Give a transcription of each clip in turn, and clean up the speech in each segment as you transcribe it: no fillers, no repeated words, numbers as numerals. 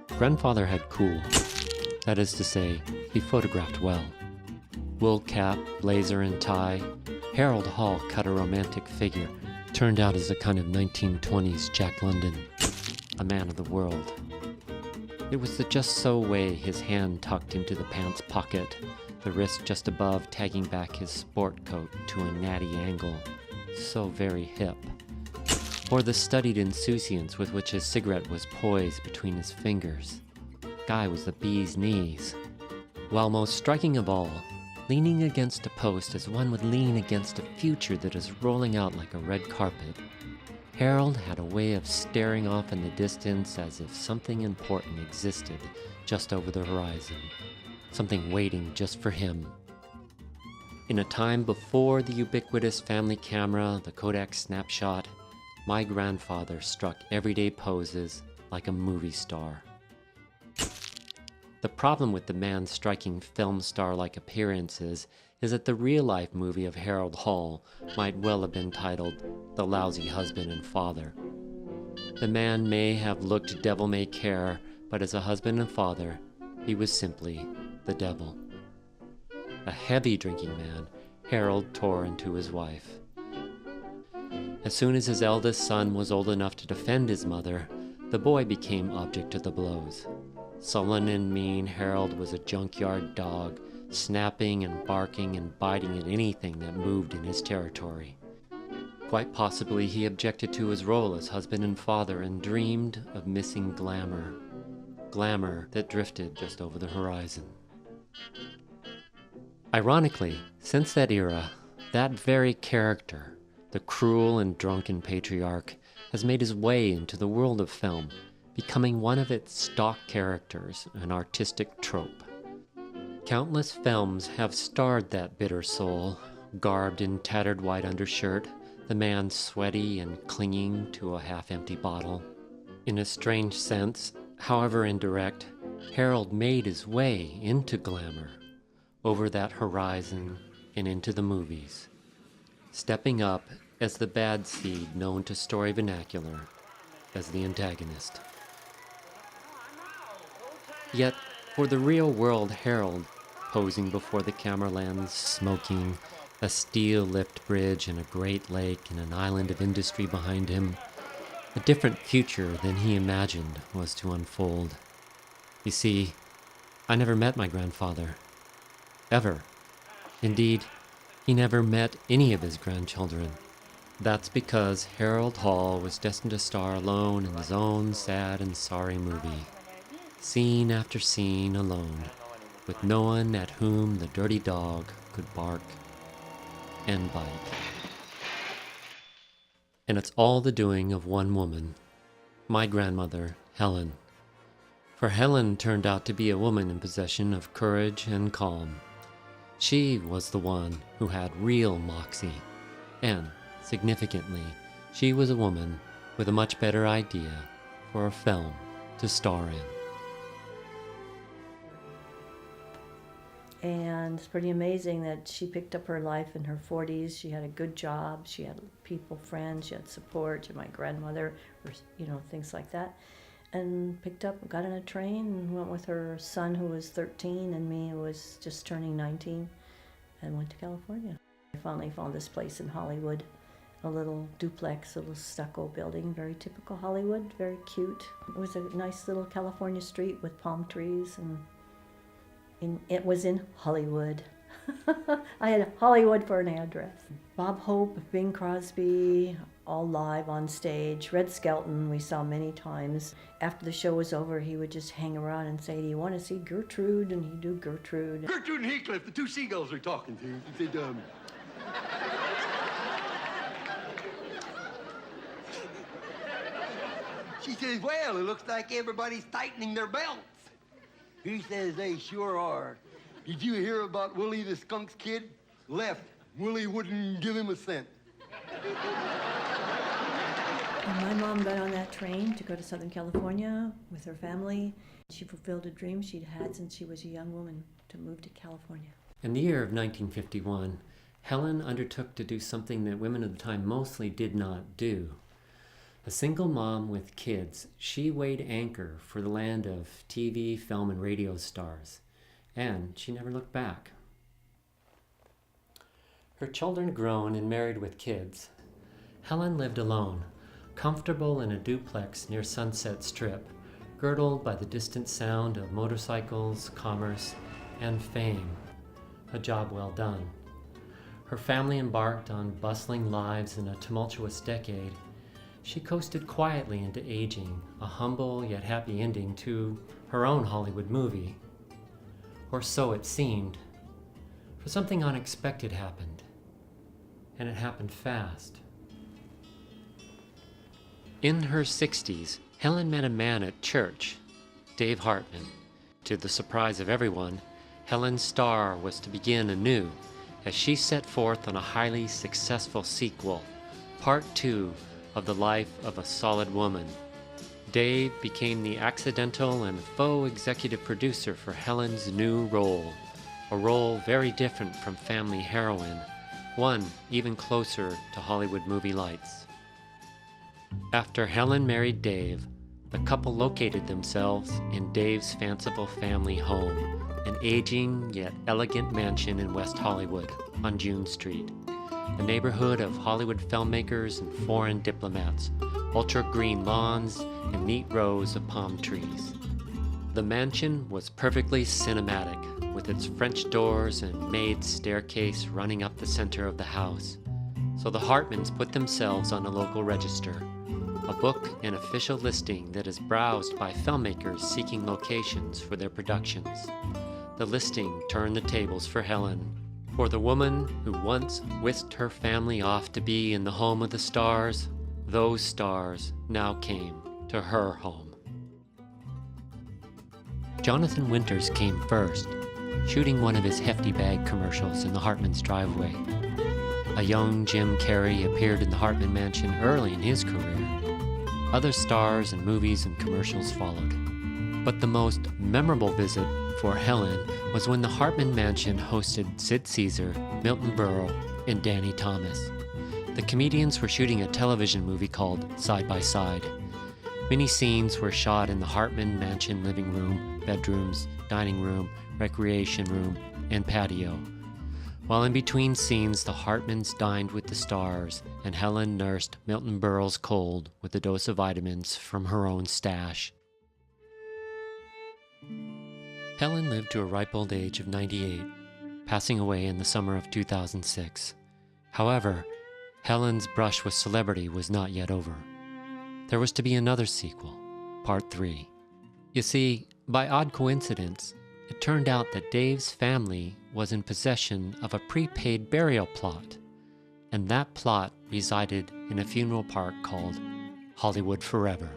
Grandfather had cool. That is to say, he photographed well. Wool cap, blazer, and tie, Harold Hall cut a romantic figure. Turned out as a kind of 1920s Jack London, a man of the world. It was the just so way his hand tucked into the pants pocket, the wrist just above tagging back his sport coat to a natty angle, so very hip. Or the studied insouciance with which his cigarette was poised between his fingers. Guy was the bee's knees. While most striking of all, leaning against a post as one would lean against a future that is rolling out like a red carpet, Harold had a way of staring off in the distance as if something important existed just over the horizon, something waiting just for him. In a time before the ubiquitous family camera, the Kodak snapshot, my grandfather struck everyday poses like a movie star. The problem with the man striking film star-like appearances is that the real-life movie of Harold Hall might well have been titled The Lousy Husband and Father. The man may have looked devil-may-care, but as a husband and father, he was simply the devil. A heavy drinking man, Harold tore into his wife. As soon as his eldest son was old enough to defend his mother, the boy became object to the blows. Sullen and mean, Harold was a junkyard dog, snapping and barking and biting at anything that moved in his territory. Quite possibly he objected to his role as husband and father and dreamed of missing glamour. Glamour that drifted just over the horizon. Ironically, since that era, that very character, the cruel and drunken patriarch, has made his way into the world of film, becoming one of its stock characters, an artistic trope. Countless films have starred that bitter soul, garbed in tattered white undershirt, the man sweaty and clinging to a half-empty bottle. In a strange sense, however indirect, Harold made his way into glamour, over that horizon and into the movies, stepping up as the bad seed known to story vernacular as the antagonist. Yet, for the real-world Harold, posing before the camera lens, smoking, a steel-lipped bridge and a great lake and an island of industry behind him, a different future than he imagined was to unfold. You see, I never met my grandfather. Ever. Indeed, he never met any of his grandchildren. That's because Harold Hall was destined to star alone in his own sad and sorry movie. Scene after scene alone, with no one at whom the dirty dog could bark and bite. And it's all the doing of one woman, my grandmother, Helen. For Helen turned out to be a woman in possession of courage and calm. She was the one who had real moxie, and, significantly, she was a woman with a much better idea for a film to star in. And it's pretty amazing that she picked up her life in her 40s. She had a good job, she had people, friends, she had support, she had my grandmother, or, things like that. And picked up, got on a train, and went with her son who was 13 and me who was just turning 19, and went to California. I finally found this place in Hollywood, a little duplex, a little stucco building, very typical Hollywood, very cute. It was a nice little California street with palm trees, and it was in Hollywood. I had Hollywood for an address. Bob Hope, Bing Crosby, all live on stage. Red Skelton, we saw many times. After the show was over, he would just hang around and say, "Do you want to see Gertrude?" And he'd do Gertrude. Gertrude and Heathcliff, the two seagulls are talking to you. He said, She says, "Well, it looks like everybody's tightening their belts." He says, "They sure are. Did you hear about Willie the Skunk's kid? Left. Willie wouldn't give him a cent." And my mom got on that train to go to Southern California with her family. She fulfilled a dream she'd had since she was a young woman, to move to California. In the year of 1951, Helen undertook to do something that women of the time mostly did not do. A single mom with kids, she weighed anchor for the land of TV, film, and radio stars, and she never looked back. Her children grown and married with kids, Helen lived alone, comfortable in a duplex near Sunset Strip, girdled by the distant sound of motorcycles, commerce, and fame. A job well done. Her family embarked on bustling lives in a tumultuous decade. She coasted quietly into aging, a humble yet happy ending to her own Hollywood movie. Or so it seemed. For something unexpected happened. And it happened fast. In her 60s, Helen met a man at church, Dave Hartman. To the surprise of everyone, Helen's star was to begin anew as she set forth on a highly successful sequel, Part 2 of The Life of a Solid Woman. Dave became the accidental and faux executive producer for Helen's new role, a role very different from family heroine, one even closer to Hollywood movie lights. After Helen married Dave, the couple located themselves in Dave's fanciful family home, an aging yet elegant mansion in West Hollywood on June Street, a neighborhood of Hollywood filmmakers and foreign diplomats, ultra-green lawns, and neat rows of palm trees. The mansion was perfectly cinematic, with its French doors and maid staircase running up the center of the house. So the Hartmans put themselves on a local register, a book and official listing that is browsed by filmmakers seeking locations for their productions. The listing turned the tables for Helen, for the woman who once whisked her family off to be in the home of the stars. Those stars now came to her home. Jonathan Winters came first, shooting one of his hefty bag commercials in the Hartman's driveway. A young Jim Carrey appeared in the Hartman mansion early in his career. Other stars and movies and commercials followed. But the most memorable visit for Helen was when the Hartman mansion hosted Sid Caesar, Milton Berle, and Danny Thomas. The comedians were shooting a television movie called Side by Side. Many scenes were shot in the Hartman mansion living room, bedrooms, dining room, recreation room, and patio. While in between scenes, the Hartmans dined with the stars, and Helen nursed Milton Berle's cold with a dose of vitamins from her own stash. Helen lived to a ripe old age of 98, passing away in the summer of 2006. However, Helen's brush with celebrity was not yet over. There was to be another sequel, Part 3. You see, by odd coincidence, it turned out that Dave's family was in possession of a prepaid burial plot, and that plot resided in a funeral park called Hollywood Forever.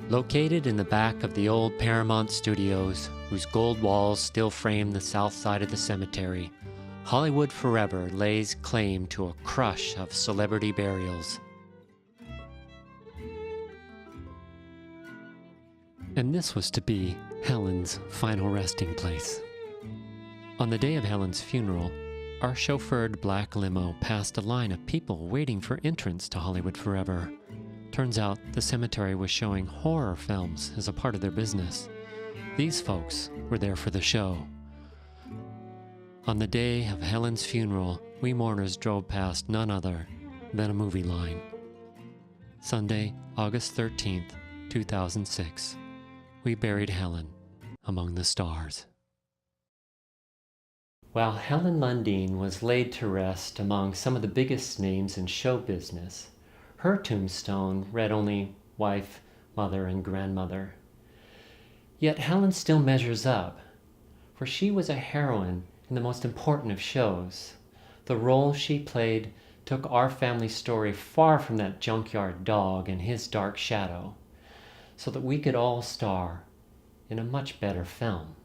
Located in the back of the old Paramount Studios, whose gold walls still frame the south side of the cemetery, Hollywood Forever lays claim to a crush of celebrity burials. And this was to be Helen's final resting place. On the day of Helen's funeral, our chauffeured black limo passed a line of people waiting for entrance to Hollywood Forever. Turns out the cemetery was showing horror films as a part of their business. These folks were there for the show. On the day of Helen's funeral, we mourners drove past none other than a movie line. Sunday, August 13th, 2006. We buried Helen among the stars. While Helen Lundeen was laid to rest among some of the biggest names in show business, her tombstone read only wife, mother, and grandmother. Yet Helen still measures up, for she was a heroine in the most important of shows. The role she played took our family story far from that junkyard dog and his dark shadow, so that we could all star in a much better film.